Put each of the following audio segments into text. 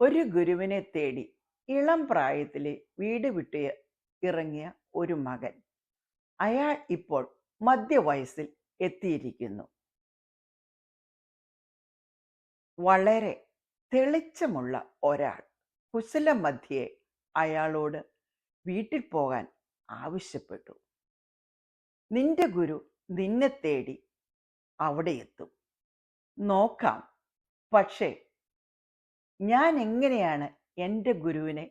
ഒരു ഗുരുവിനെ തേടി ഇളം പ്രായത്തിലെ വീട് വിട്ട് ഇറങ്ങിയ ഒരു മകൻ. അയാൾ ഇപ്പോൾ മധ്യവയസ്സിൽ എത്തിയിരിക്കുന്നു. വളരെ തെളിച്ചമുള്ള ഒരാൾ കുശലമധ്യേ അയാളോട് വീട്ടിൽ പോകാൻ ആവശ്യപ്പെട്ടു. നിന്റെ ഗുരു നിന്നെ തേടി അവിടെ എത്തും. നോക്കാം, പക്ഷേ ഞാൻ എങ്ങനെയാണ് എൻ്റെ ഗുരുവിനെ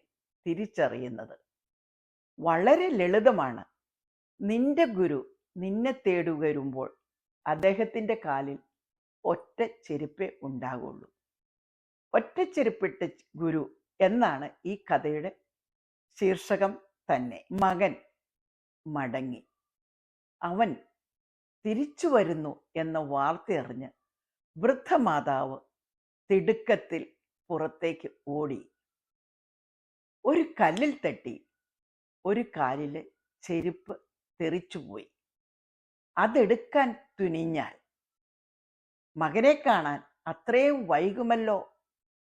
തിരിച്ചറിയുന്നത്? വളരെ ലളിതമാണ്. നിന്റെ ഗുരു നിന്നെ തേടി വരുമ്പോൾ അദ്ദേഹത്തിൻ്റെ കാലിൽ ഒറ്റ ചെരുപ്പേ ഉണ്ടാകുള്ളൂ. ഒറ്റ ചെരുപ്പിട്ട ഗുരു എന്നാണ് ഈ കഥയുടെ ശീർഷകം തന്നെ. മകൻ മടങ്ങി. അവൻ തിരിച്ചു വരുന്നു എന്ന വാർത്തയറിഞ്ഞ് വൃദ്ധമാതാവ് തിടുക്കത്തിൽ പുറത്തേക്ക് ഓടി. ഒരു കല്ലിൽ തട്ടി ഒരു കാലിലെ ചെരുപ്പ് തെറിച്ചുപോയി. അതെടുക്കാൻ തുനിഞ്ഞാൽ മകനെ കാണാൻ അത്രയും വൈകുമല്ലോ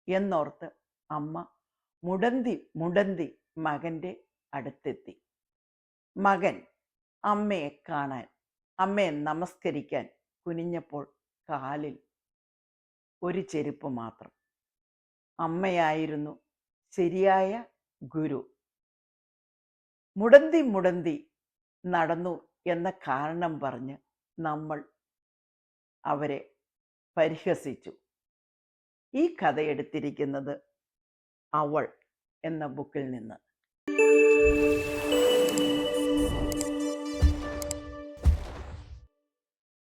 എന്നോർത്ത് അമ്മ മുടന്തി മുടന്തി മകൻ്റെ അടുത്തെത്തി. മകൻ അമ്മയെ കാണാൻ, അമ്മയെ നമസ്കരിക്കാൻ കുനിഞ്ഞപ്പോൾ കാലിൽ ഒരു ചെരുപ്പ് മാത്രം. അമ്മയായിരുന്നു ശരിയായ ഗുരു. മുടന്തി മുടന്തി നടന്നു എന്ന കാരണം പറഞ്ഞ് നമ്മൾ അവരെ പരിഹസിച്ചു. ഈ കഥ എടുത്തിരിക്കുന്നത് അവൾ എന്ന ബുക്കിൽ നിന്ന്.